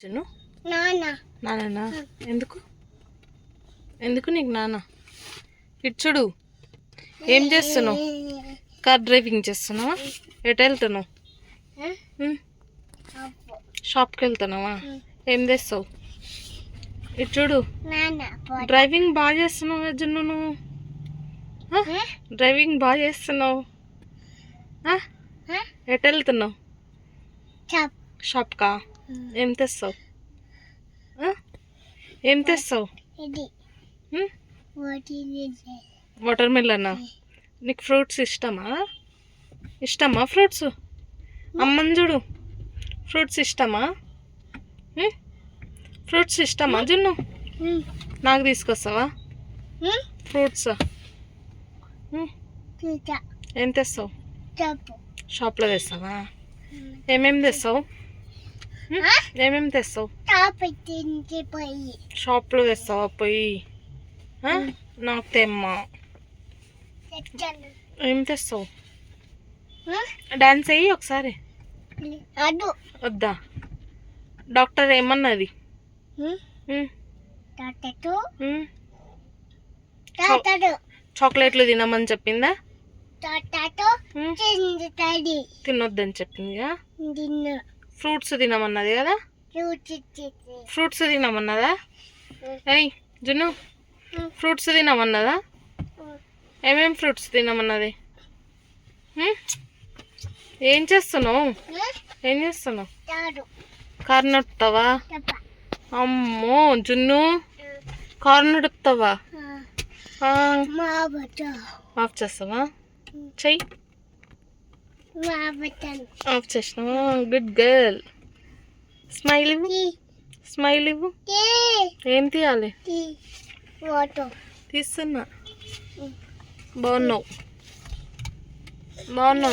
చిన్ను నాన్న నాన్న ఎందుకు ఎందుకు నీకు నాన్న ఇచ్చుడు ఏం చేస్తున్నావు? కార్ డ్రైవింగ్ చేస్తున్నావా? ఎటు వెళ్తున్నావు? షాప్కి వెళ్తున్నావా? ఏం తెస్తావు? ఇచ్చుడు డ్రైవింగ్ బాగా చేస్తున్నావు కదా జున్ను నువ్వు. డ్రైవింగ్ బాగా చేస్తున్నావు. ఎటు వెళ్తున్నావు? షాప్కా? ఏం తెస్తావు? ఏం తెస్తావు? వాటర్ మిలనా? నీకు ఫ్రూట్స్ ఇష్టమా? ఇష్టమా ఫ్రూట్స్? అమ్మని చూడు, ఫ్రూట్స్ ఇష్టమా? ఫ్రూట్స్ ఇష్టమా జున్ను? నాకు తీసుకొస్తావా ఫ్రూట్స్? ఏం తెస్తావు? షాప్లో తెస్తావా? ఏమేమి తెస్తావు? ఏమేమి తెస్తావు? షాప్లో తెస్తావా పోయి? నాకు తెమ్మా. ఏం తెస్తావు? డాన్స్ అయ్యి ఒకసారి. వద్దా? డాక్టర్ ఏమన్నది? చాక్లెట్లు తినమని చెప్పిందా? తినొద్దని చెప్పిందిగా. ఫ్రూట్స్ తినమన్నది కదా. ఫ్రూట్స్ తినమన్నదా? అయ్యి జున్ను, ఫ్రూట్స్ తినమన్నదా? ఏమేం ఫ్రూట్స్ తినమన్నది? ఏం చేస్తున్నావు? ఏం చేస్తున్నావు? కారు నడుపుతావా? అమ్మో జున్ను, కారు నడుపుతావా? ఆఫ్ చేస్తావా? చెయ్యి. ఆఫ్ చేసినావా? Good girl. స్మైల్ ఇవ్వు, స్మైల్ ఇవ్వు. ఏం తీయాలి? తీస్తున్నా. బాగున్నావు, బాగున్నావు.